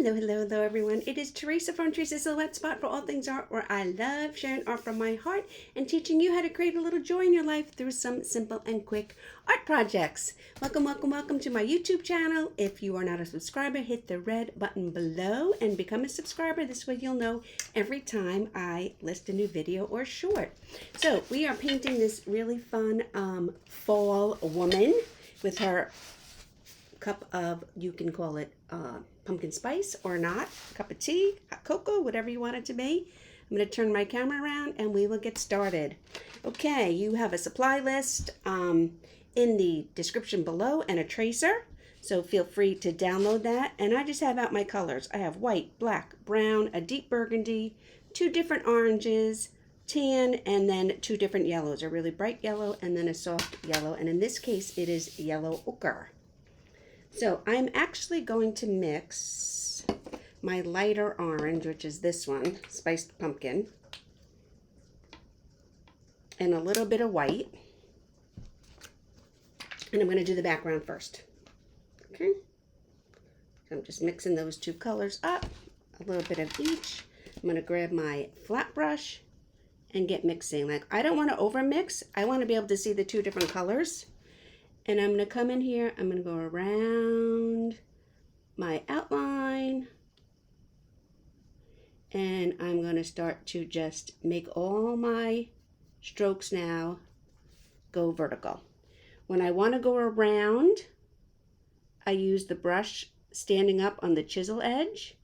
Hello everyone. It is Teresa from Teresa's Silhouette Spot for all things art, where I love sharing art from my heart and teaching you how to create a little joy in your life through some simple and quick art projects. Welcome to my YouTube channel. If you are not a subscriber, hit the red button below and become a subscriber. This way you'll know every time I list a new video or short. So we are painting this really fun fall woman with her cup of, you can call it pumpkin spice or not, cup of tea, hot cocoa, whatever you want it to be. I'm going to turn my camera around and we will get started. Okay, you have a supply list in the description below and a tracer, so feel free to download that. And I just have out my colors. I have white, black, brown, a deep burgundy, two different oranges, tan, and then two different yellows, a really bright yellow and then a soft yellow, and in this case it is yellow ochre. So I'm actually going to mix my lighter orange, which is this one, spiced pumpkin, and a little bit of white. And I'm going to do the background first. Okay. So I'm just mixing those two colors up, a little bit of each. I'm going to grab my flat brush and get mixing. Like, I don't want to over mix. I want to be able to see the two different colors. And I'm going to come in here, I'm going to go around my outline, and I'm going to start to just make all my strokes now go vertical. When I want to go around, I use the brush standing up on the chisel edge,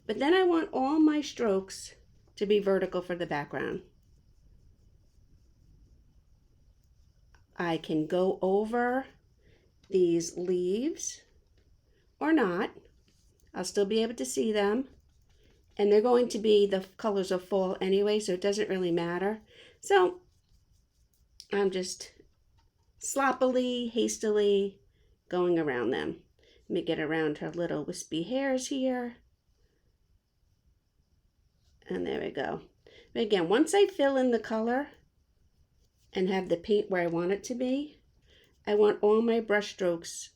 but then I want all my strokes to be vertical for the background. I can go over these leaves or not. I'll still be able to see them. And they're going to be the colors of fall anyway, so it doesn't really matter. So I'm just sloppily, hastily going around them. Let me get around her little wispy hairs here. And there we go. But again, once I fill in the color and have the paint where I want it to be, I want all my brush strokes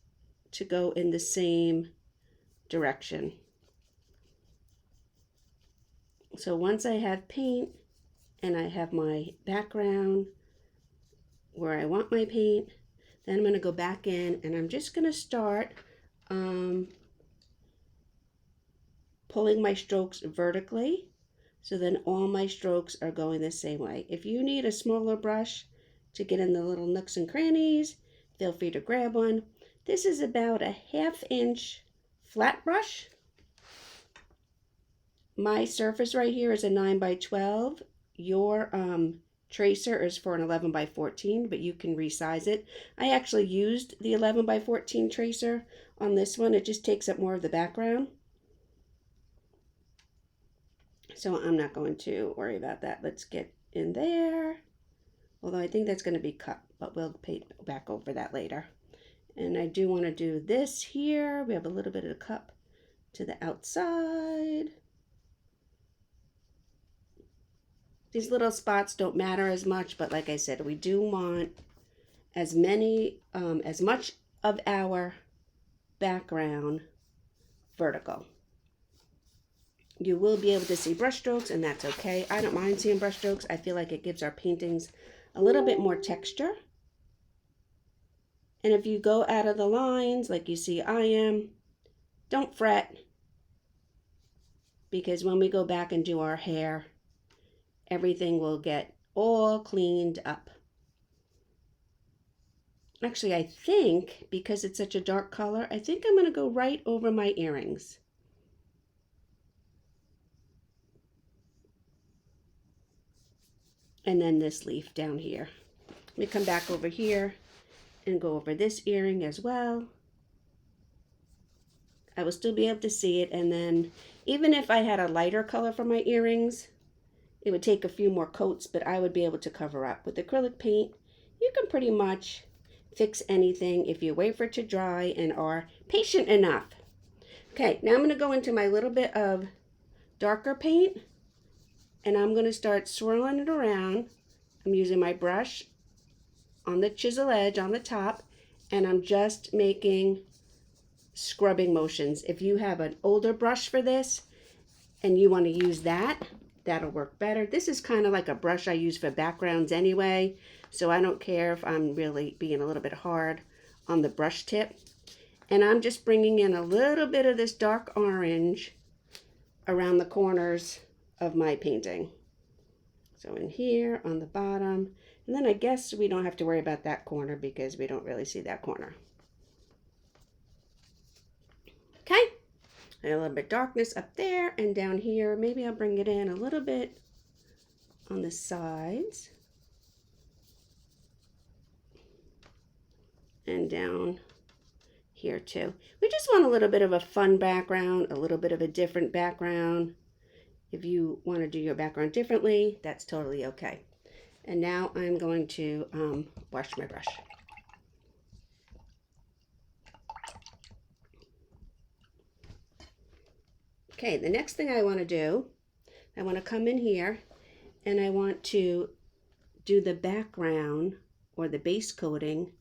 to go in the same direction. So once I have paint and I have my background where I want my paint, then I'm going to go back in and I'm just going to start pulling my strokes vertically. So then all my strokes are going the same way. If you need a smaller brush to get in the little nooks and crannies, feel free to grab one. This is about a 1/2 inch flat brush. My surface right here is a 9 by 12. Your tracer is for an 11 by 14, but you can resize it. I actually used the 11 by 14 tracer on this one. It just takes up more of the background. So I'm not going to worry about that. Let's get in there. Although I think that's going to be cut, but we'll paint back over that later. And I do want to do this here. We have a little bit of the cup to the outside. These little spots don't matter as much, but like I said, we do want as much of our background vertical. You will be able to see brush strokes, and that's okay. I don't mind seeing brush strokes. I feel like it gives our paintings a little bit more texture. And if you go out of the lines like you see I am, don't fret, because when we go back and do our hair, everything will get all cleaned up. Actually, I think because it's such a dark color, I think I'm going to go right over my earrings. And then this leaf down here. Let me come back over here and go over this earring as well. I will still be able to see it, and then even if I had a lighter color for my earrings, it would take a few more coats, but I would be able to cover up. With acrylic paint, you can pretty much fix anything if you wait for it to dry and are patient enough. Okay, now I'm going to go into my little bit of darker paint, and I'm going to start swirling it around. I'm using my brush on the chisel edge on the top, and I'm just making scrubbing motions. If you have an older brush for this and you want to use that, that'll work better. This is kind of like a brush I use for backgrounds anyway, so I don't care if I'm really being a little bit hard on the brush tip. And I'm just bringing in a little bit of this dark orange around the corners of my painting. So in here, on the bottom, and then I guess we don't have to worry about that corner because we don't really see that corner. Okay, and a little bit darkness up there and down here. Maybe I'll bring it in a little bit on the sides and down here too. We just want a little bit of a fun background, a little bit of a different background. If you want to do your background differently, that's totally okay. And now I'm going to wash my brush. Okay, the next thing I want to do, I want to come in here and I want to do the background or the base coating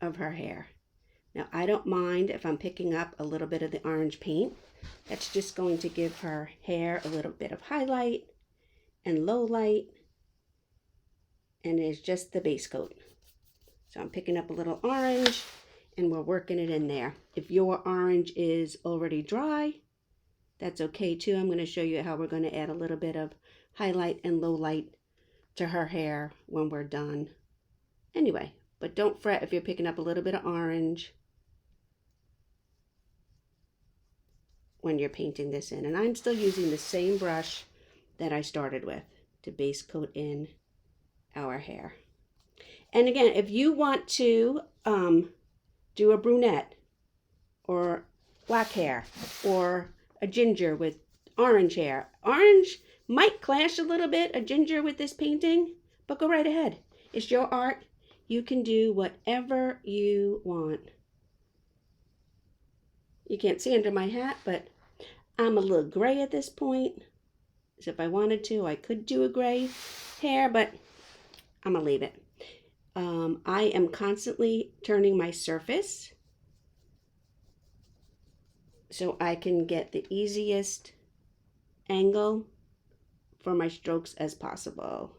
of her hair. Now, I don't mind if I'm picking up a little bit of the orange paint. That's just going to give her hair a little bit of highlight and low light, and it's just the base coat. So I'm picking up a little orange and we're working it in there. If your orange is already dry, that's okay too. I'm going to show you how we're going to add a little bit of highlight and low light to her hair when we're done. Anyway, but don't fret if you're picking up a little bit of orange when you're painting this in. And I'm still using the same brush that I started with to base coat in our hair. And again, if you want to do a brunette or black hair or a ginger with orange hair, orange might clash a little bit, a ginger with this painting, but go right ahead. It's your art. You can do whatever you want. You can't see under my hat, but I'm a little gray at this point. So if I wanted to, I could do a gray hair, but I'm gonna leave it. I am constantly turning my surface so I can get the easiest angle for my strokes as possible.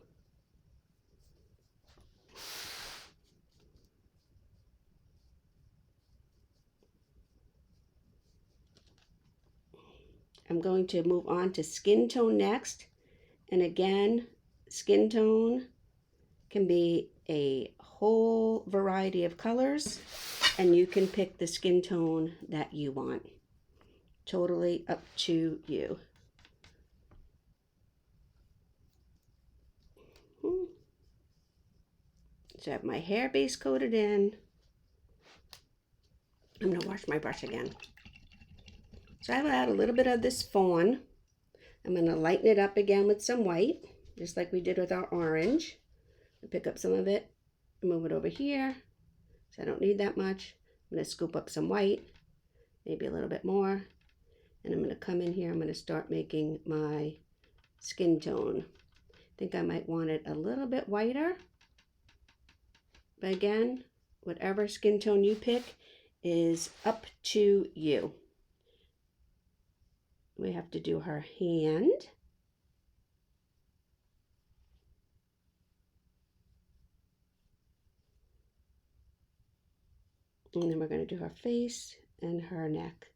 I'm going to move on to skin tone next. And again, skin tone can be a whole variety of colors, and you can pick the skin tone that you want. Totally up to you. So I have my hair base coated in. I'm going to wash my brush again. So I will add a little bit of this fawn. I'm going to lighten it up again with some white, just like we did with our orange. Pick up some of it, move it over here. So I don't need that much. I'm going to scoop up some white, maybe a little bit more. And I'm going to come in here. I'm going to start making my skin tone. I think I might want it a little bit whiter. But again, whatever skin tone you pick is up to you. We have to do her hand. And then we're going to do her face and her neck.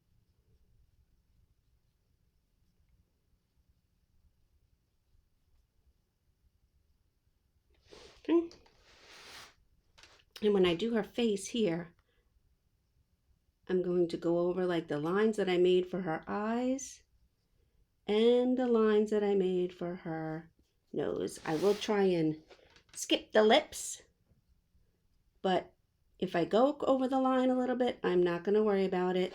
Okay. And when I do her face here, I'm going to go over like the lines that I made for her eyes and the lines that I made for her nose. I will try and skip the lips, but if I go over the line a little bit, I'm not going to worry about it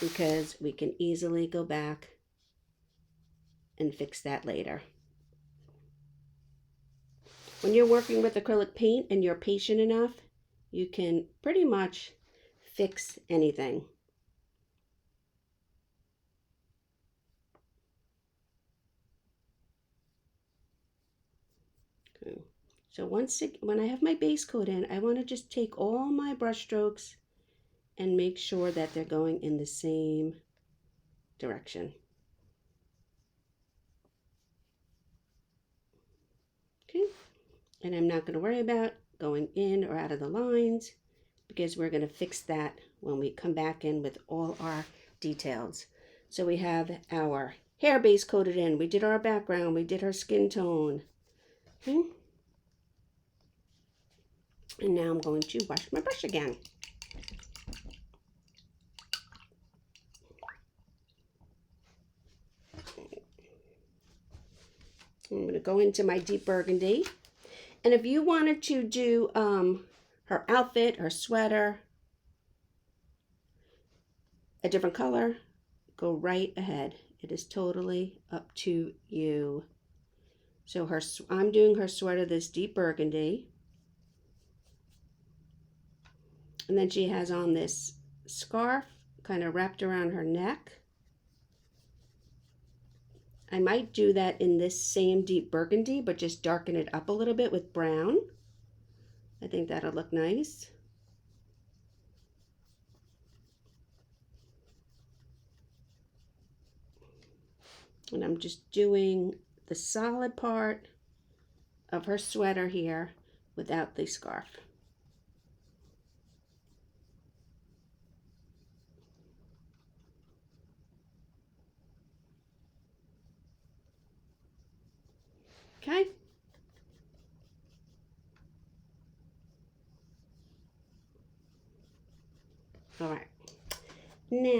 because we can easily go back and fix that later. When you're working with acrylic paint and you're patient enough, you can pretty much fix anything. Okay. So when I have my base coat in, I want to just take all my brush strokes and make sure that they're going in the same direction. Okay, and I'm not going to worry about going in or out of the lines because we're going to fix that when we come back in with all our details. So we have our hair base coated in, we did our background, we did our skin tone. Okay. And now I'm going to wash my brush again. I'm going to go into my deep burgundy. And if you wanted to do her outfit, her sweater, a different color, go right ahead. It is totally up to you. So I'm doing her sweater this deep burgundy. And then she has on this scarf kind of wrapped around her neck. I might do that in this same deep burgundy, but just darken it up a little bit with brown. I think that'll look nice. And I'm just doing the solid part of her sweater here without the scarf. Okay. All right. Now,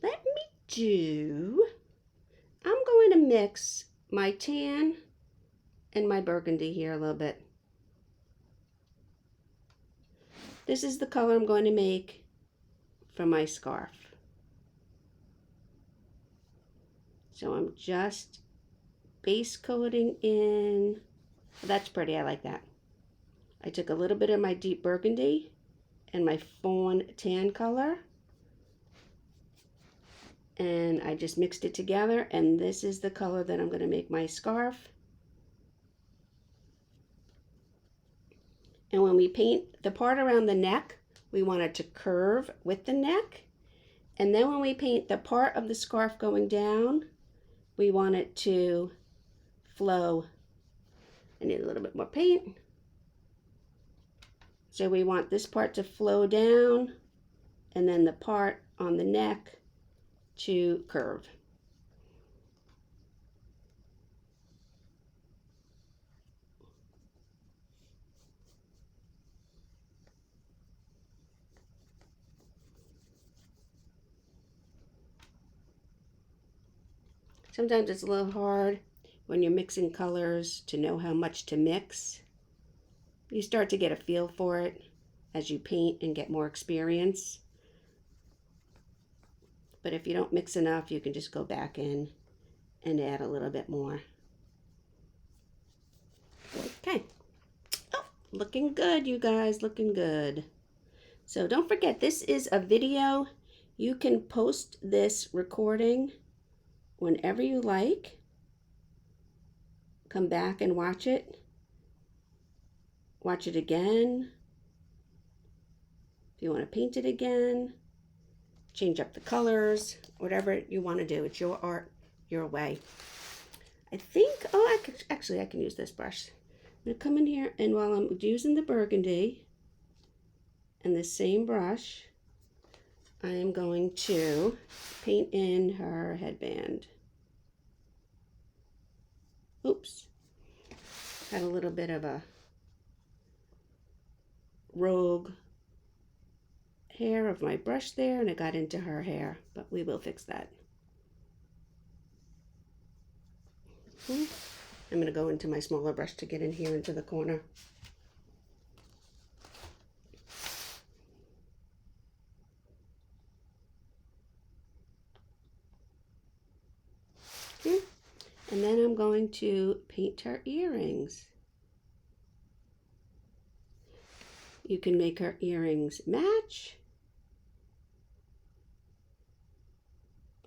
let me do, I'm going to mix my tan and my burgundy here a little bit. This is the color I'm going to make for my scarf. So I'm just base coating in. That's pretty, I like that. I took a little bit of my deep burgundy and my fawn tan color, and I just mixed it together, and this is the color that I'm going to make my scarf. And when we paint the part around the neck, we want it to curve with the neck. And then when we paint the part of the scarf going down, we want it to flow. I need a little bit more paint. So we want this part to flow down, and then the part on the neck to curve. Sometimes it's a little hard when you're mixing colors to know how much to mix. You start to get a feel for it as you paint and get more experience. But if you don't mix enough, you can just go back in and add a little bit more. Okay. Oh, looking good, you guys, looking good. So don't forget, this is a video. You can post this recording whenever you like. Come back and watch it. Watch it again. If you want to paint it again, change up the colors, whatever you want to do. It's your art, your way. I think, oh, I can use this brush. I'm going to come in here, and while I'm using the burgundy and the same brush, I am going to paint in her headband. Oops. Had a little bit of a rogue hair of my brush there, and it got into her hair, but we will fix that. I'm going to go into my smaller brush to get in here into the corner. Okay. And then I'm going to paint her earrings. You can make her earrings match,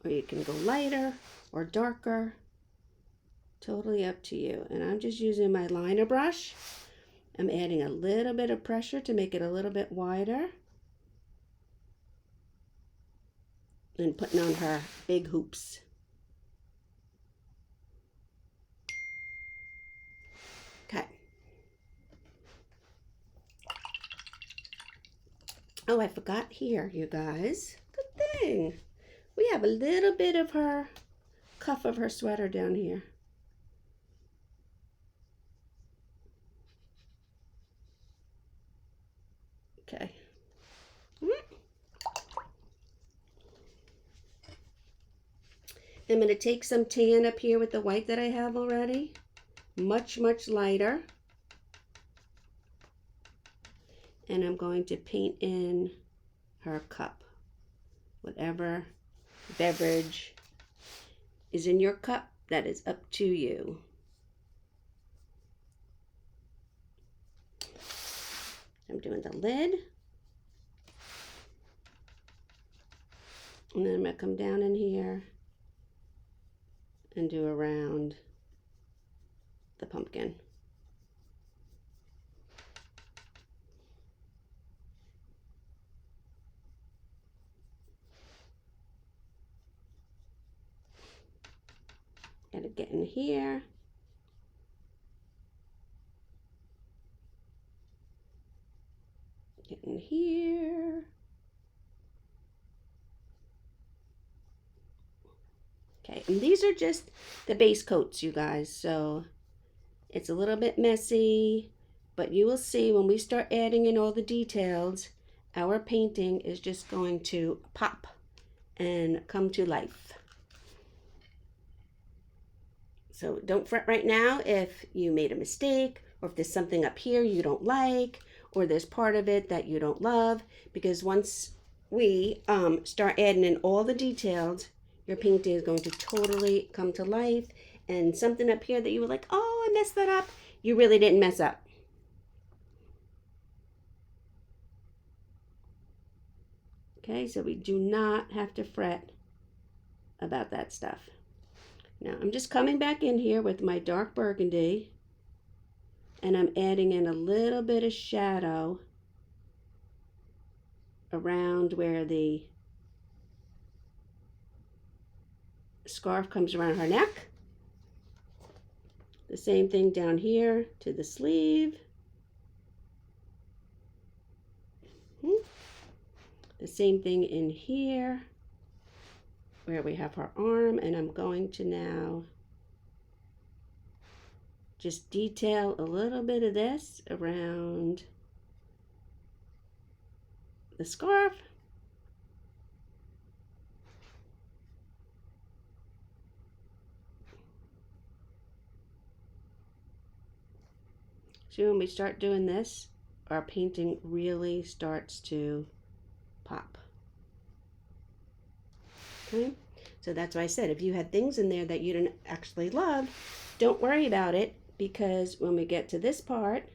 or you can go lighter or darker. Totally up to you. And I'm just using my liner brush. I'm adding a little bit of pressure to make it a little bit wider. And putting on her big hoops. Okay. Oh, I forgot here, you guys. Good thing. We have a little bit of her cuff of her sweater down here. Okay. I'm going to take some tan up here with the white that I have already. Much, much lighter. And I'm going to paint in her cup. Whatever beverage is in your cup, that is up to you. I'm doing the lid. And then I'm going to come down in here and do around the pumpkin. Gotta get in here. Get in here. Okay, and these are just the base coats, you guys, so it's a little bit messy, but you will see when we start adding in all the details, our painting is just going to pop and come to life. So don't fret right now if you made a mistake, or if there's something up here you don't like, or there's part of it that you don't love, because once we start adding in all the details, your painting is going to totally come to life. And something up here that you were like, oh, I messed that up, you really didn't mess up. Okay, so we do not have to fret about that stuff. Now I'm just coming back in here with my dark burgundy, and I'm adding in a little bit of shadow around where the scarf comes around her neck. The same thing down here to the sleeve. The same thing in here where we have her arm, and I'm going to now just detail a little bit of this around the scarf. So when we start doing this, our painting really starts to pop. Okay, so that's why I said if you had things in there that you didn't actually love, don't worry about it, because when we get to this part,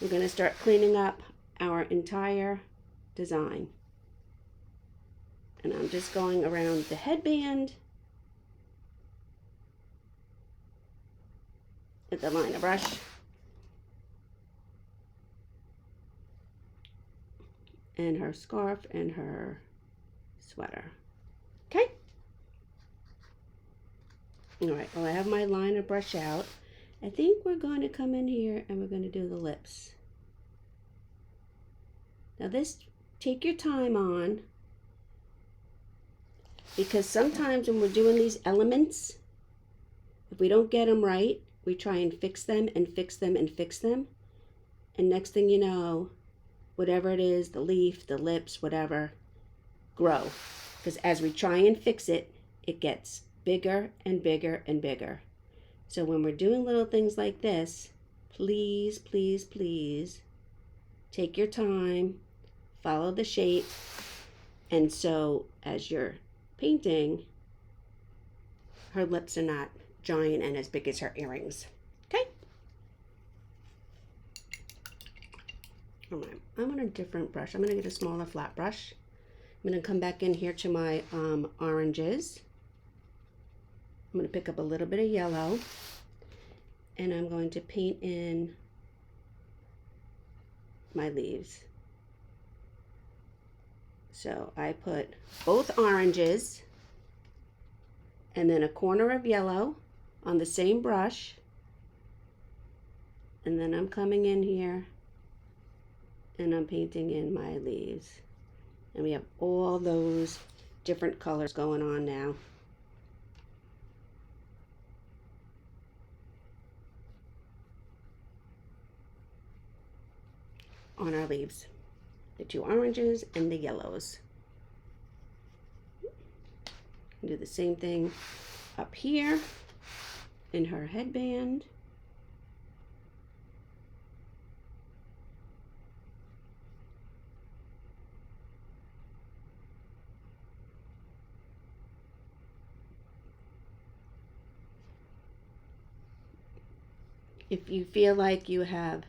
we're going to start cleaning up our entire design. And I'm just going around the headband with the liner brush. And her scarf and her sweater. Okay? All right, well, I have my liner brush out. I think we're going to come in here and we're going to do the lips. Now this, take your time on, because sometimes when we're doing these elements, if we don't get them right, we try and fix them and fix them and fix them. And next thing you know, whatever it is, the leaf, the lips, whatever, grow. Because as we try and fix it, it gets bigger and bigger and bigger. So when we're doing little things like this, please, please, please take your time, follow the shape, and so as you're painting, her lips are not giant and as big as her earrings. Okay? All right, I'm on a different brush. I'm going to get a smaller flat brush. I'm going to come back in here to my oranges. I'm going to pick up a little bit of yellow. and I'm going to paint in my leaves. So I put both oranges and then a corner of yellow on the same brush, and then I'm coming in here and I'm painting in my leaves. And we have all those different colors going on now. On our leaves, the two oranges and the yellows. Do the same thing up here in her headband. If you feel like you have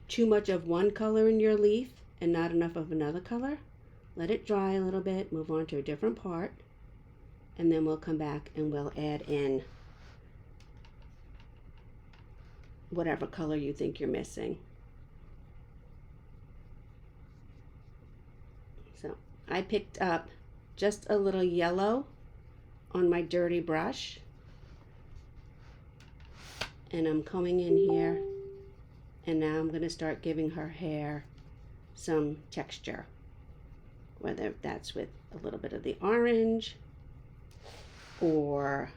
too much of one color in your leaf and not enough of another color, let it dry a little bit, move on to a different part, and then we'll come back and we'll add in whatever color you think you're missing. So I picked up just a little yellow on my dirty brush, and I'm coming in here, and now I'm going to start giving her hair some texture, whether that's with a little bit of the orange, or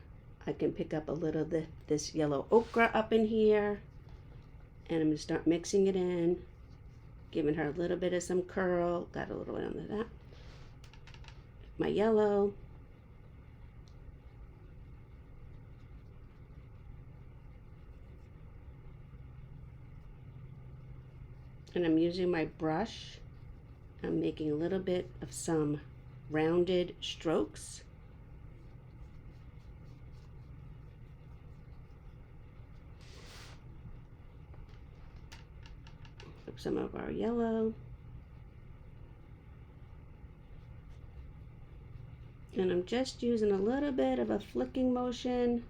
I can pick up a little of this yellow ochre up in here, and I'm going to start mixing it in, giving her a little bit of some curl. Got a little bit under that. My yellow. And I'm using my brush. I'm making a little bit of some rounded strokes. Some of our yellow. And I'm just using a little bit of a flicking motion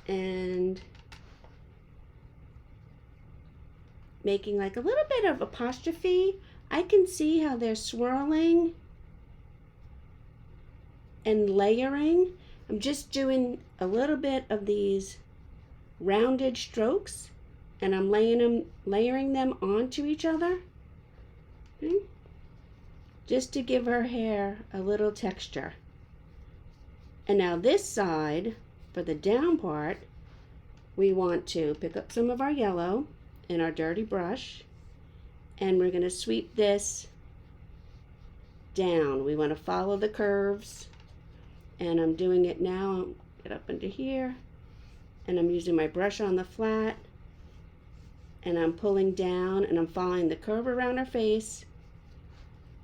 and making like a little bit of apostrophe. I can see how they're swirling and layering. I'm just doing a little bit of these rounded strokes, and I'm layering them onto each other, okay? Just to give her hair a little texture. And now this side, for the down part, we want to pick up some of our yellow in our dirty brush, and we're going to sweep this down. We want to follow the curves, and I'm doing it now. Get up into here, and I'm using my brush on the flat, and I'm pulling down, and I'm following the curve around her face,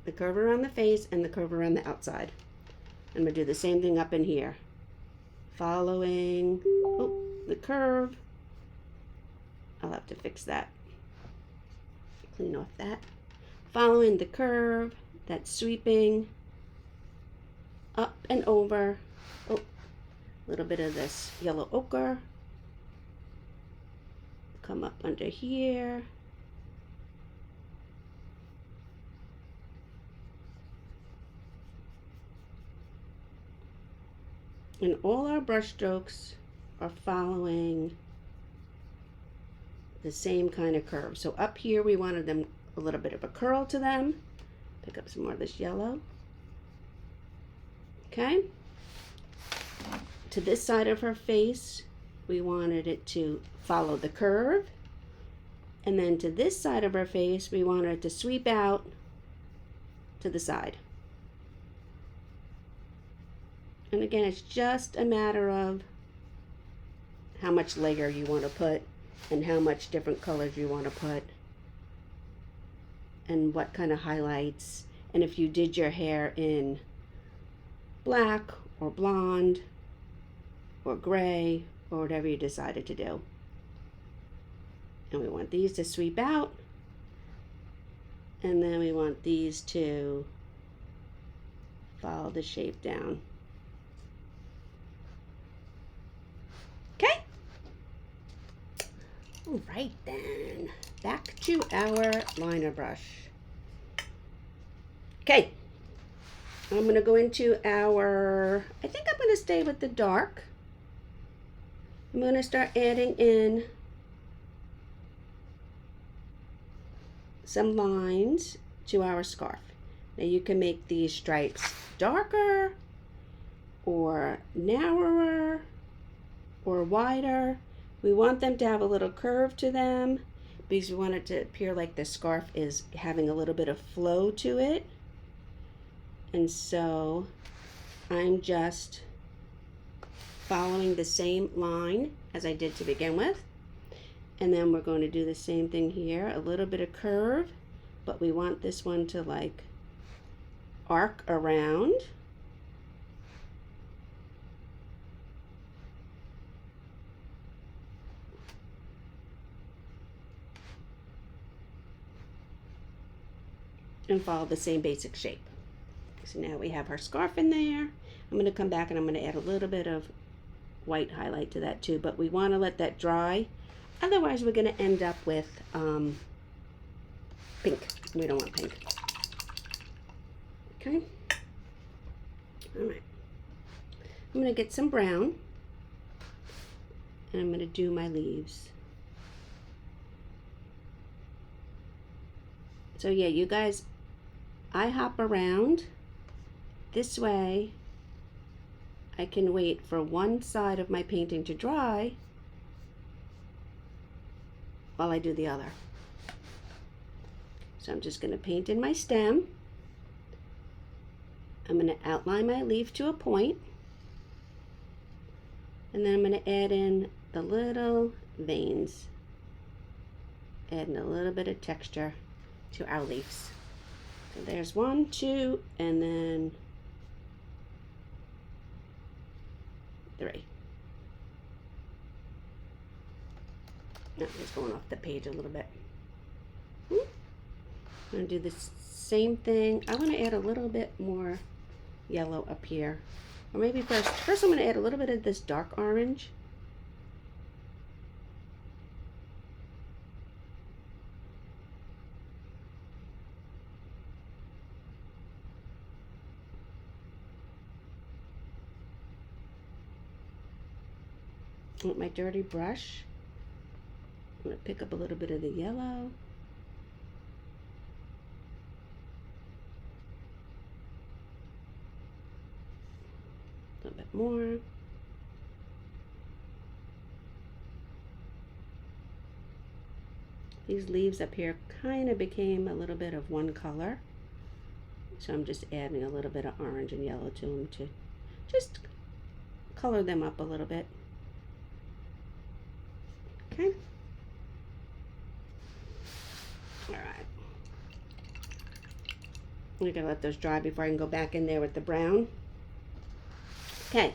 the curve around the face, and the curve around the outside. I'm going to do the same thing up in here, following the curve. I'll have to fix that, clean off that. Following the curve, that's sweeping up and over. A little bit of this yellow ochre. Come up under here. And all our brush strokes are following the same kind of curve. So up here we wanted them a little bit of a curl to them. Pick up some more of this yellow. Okay. To this side of her face, we wanted it to follow the curve. And then to this side of her face, we wanted it to sweep out to the side. And again, it's just a matter of how much layer you want to put and how much different colors you want to put and what kind of highlights. And if you did your hair in black or blonde or gray or whatever you decided to do. And we want these to sweep out, and then we want these to follow the shape down. Okay, All right then, back to our liner brush. Okay, I'm going to go into our, I think I'm going to stay with the dark. I'm going to start adding in some lines to our scarf. Now you can make these stripes darker or narrower or wider. We want them to have a little curve to them because we want it to appear like the scarf is having a little bit of flow to it. And so I'm just following the same line as I did to begin with. And then we're going to do the same thing here, a little bit of curve, but we want this one to like arc around. And follow the same basic shape. So now we have our scarf in there. I'm going to come back and I'm going to add a little bit of white highlight to that too, but we want to let that dry. Otherwise we're going to end up with pink. We don't want pink. Okay. All right. I'm going to get some brown and I'm going to do my leaves. So yeah, you guys, I hop around. This way I can wait for one side of my painting to dry while I do the other. So I'm just going to paint in my stem. I'm going to outline my leaf to a point, and then I'm going to add in the little veins, adding a little bit of texture to our leaves. So there's 1, 2, and then 3. That was going off the page a little bit. I'm going to do the same thing. I want to add a little bit more yellow up here. Or maybe first I'm going to add a little bit of this dark orange. With my dirty brush, I'm going to pick up a little bit of the yellow. A little bit more. These leaves up here kind of became a little bit of one color. So I'm just adding a little bit of orange and yellow to them to just color them up a little bit. Okay. All right. We're gonna let those dry before I can go back in there with the brown. Okay.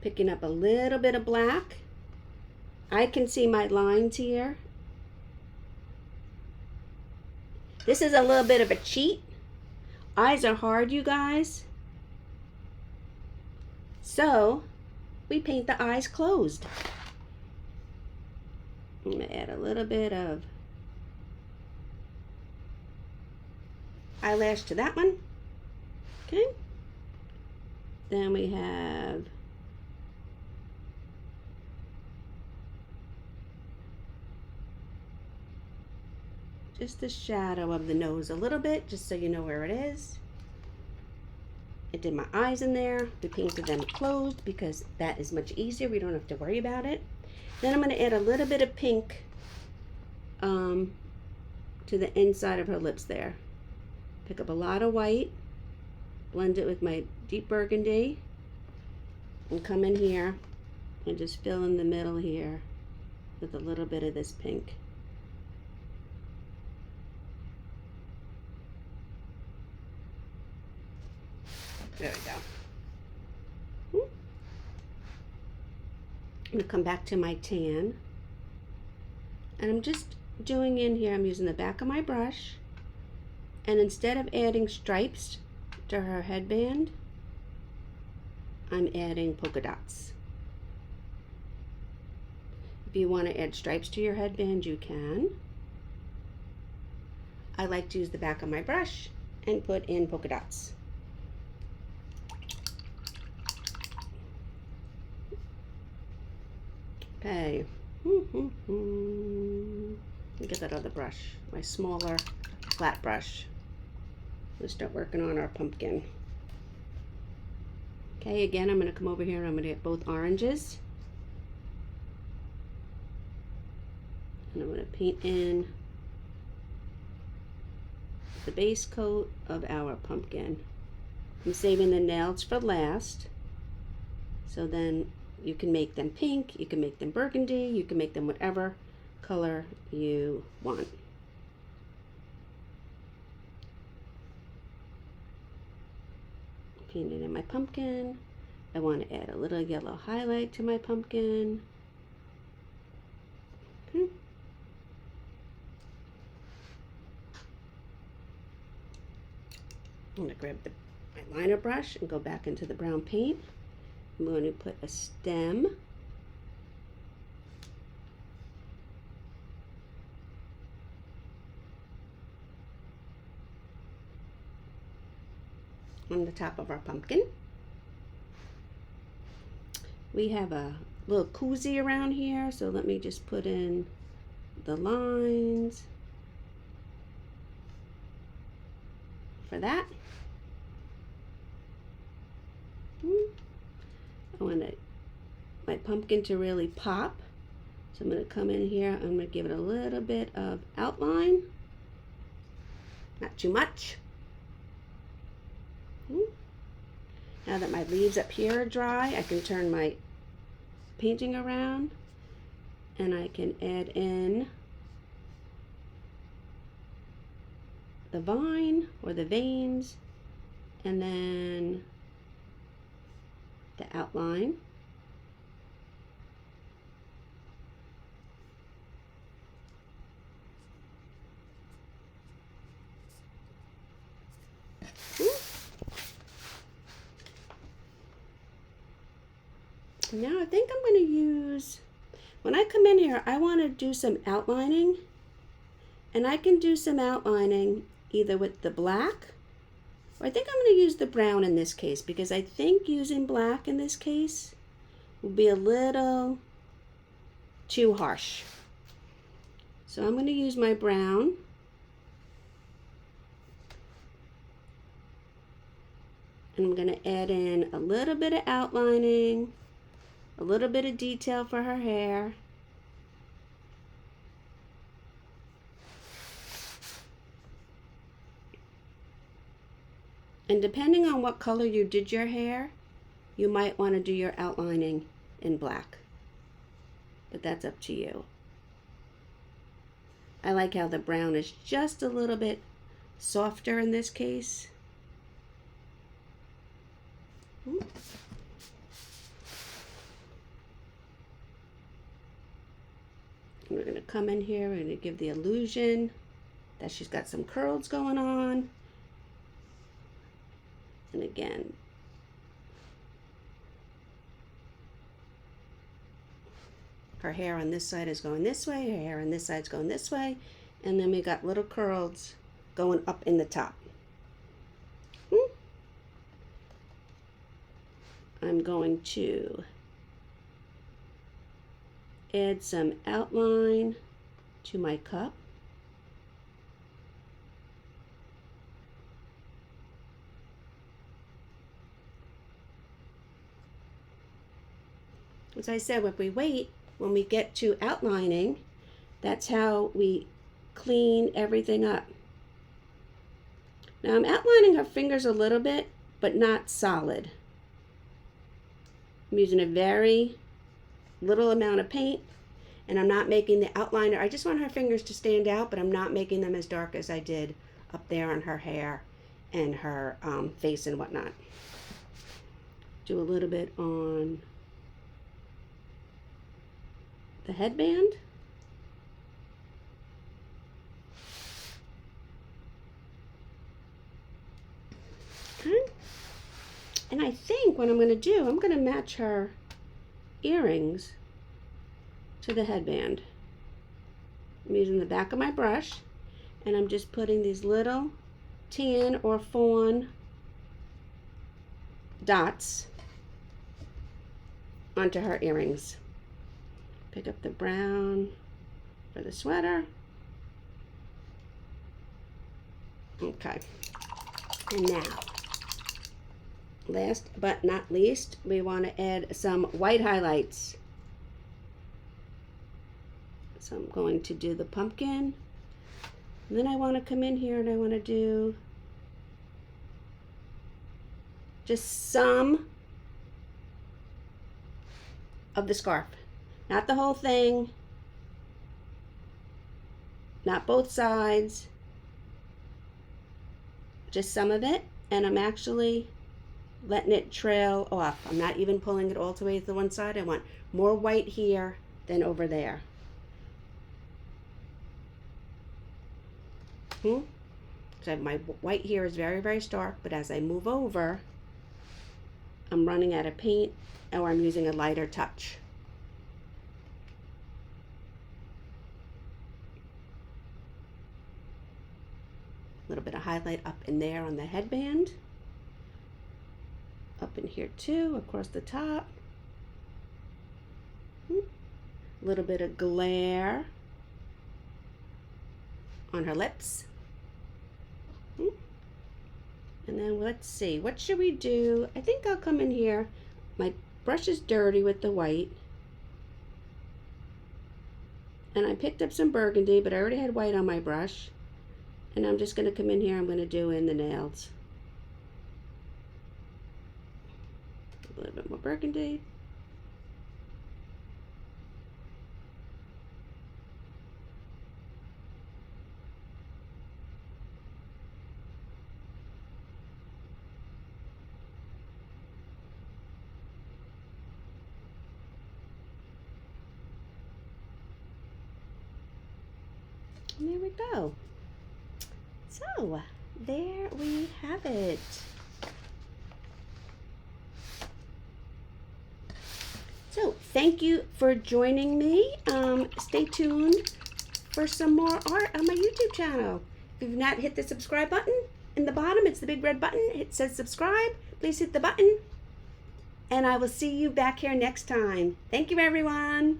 Picking up a little bit of black. I can see my lines here. This is a little bit of a cheat. Eyes are hard, you guys. So we paint the eyes closed. I'm going to add a little bit of eyelash to that one. Okay. Then we have just the shadow of the nose a little bit, just so you know where it is. I did my eyes in there. We painted them closed because that is much easier. We don't have to worry about it. Then I'm going to add a little bit of pink to the inside of her lips there. Pick up a lot of white, blend it with my deep burgundy, and come in here and just fill in the middle here with a little bit of this pink. There we go. I'm going to come back to my tan, and I'm just doing in here, I'm using the back of my brush, and instead of adding stripes to her headband, I'm adding polka dots. If you want to add stripes to your headband, you can. I like to use the back of my brush and put in polka dots. Okay. Let me get that other brush, my smaller flat brush. Let's start working on our pumpkin. Okay, again, I'm going to come over here and I'm going to get both oranges. And I'm going to paint in the base coat of our pumpkin. I'm saving the nails for last, so then you can make them pink, you can make them burgundy, you can make them whatever color you want. Painting in my pumpkin. I want to add a little yellow highlight to my pumpkin. Okay. I'm going to grab my liner brush and go back into the brown paint. I'm going to put a stem. On the top of our pumpkin. We have a little koozie around here, so let me just put in the lines for that. I want my pumpkin to really pop, so I'm going to come in here. I'm going to give it a little bit of outline, not too much. Now that my leaves up here are dry, I can turn my painting around and I can add in the vine or the veins and then the outline. Now I think I'm going to use, when I come in here, I want to do some outlining, and I can do some outlining either with the black, or I think I'm going to use the brown in this case, because I think using black in this case will be a little too harsh. So I'm going to use my brown. And I'm going to add in a little bit of outlining, a little bit of detail for her hair. And depending on what color you did your hair, you might want to do your outlining in black. But that's up to you. I like how the brown is just a little bit softer in this case. We're going to come in here, we're going to give the illusion that she's got some curls going on. And again, her hair on this side is going this way, her hair on this side is going this way, and then we got little curls going up in the top. I'm going to add some outline to my cup. As I said, if we wait, when we get to outlining, that's how we clean everything up. Now I'm outlining her fingers a little bit, but not solid. I'm using a very little amount of paint, and I'm not making the outliner. I just want her fingers to stand out, but I'm not making them as dark as I did up there on her hair and her face and whatnot. Do a little bit on the headband. Okay. And I think what I'm going to do, I'm going to match her earrings to the headband. I'm using the back of my brush, and I'm just putting these little tan or fawn dots onto her earrings. Pick up the brown for the sweater. Okay, and now, last but not least, we want to add some white highlights. So I'm going to do the pumpkin. And then I want to come in here and I want to do just some of the scarf. Not the whole thing. Not both sides. Just some of it. And I'm actually letting it trail off. I'm not even pulling it all the way to the one side. I want more white here than over there. So my white here is very, very stark, but as I move over, I'm running out of paint, or I'm using a lighter touch. A little bit of highlight up in there on the headband. Up in here too, across the top. A little bit of glare on her lips. And then let's see, what should we do? I think I'll come in here. My brush is dirty with the white. And I picked up some burgundy, but I already had white on my brush. And I'm just going to come in here, I'm going to do in the nails. A little bit more burgundy. And there we go. So, there we have it. So, thank you for joining me. Stay tuned for some more art on my YouTube channel. If you've not hit the subscribe button, in the bottom, it's the big red button. It says subscribe. Please hit the button. And I will see you back here next time. Thank you, everyone.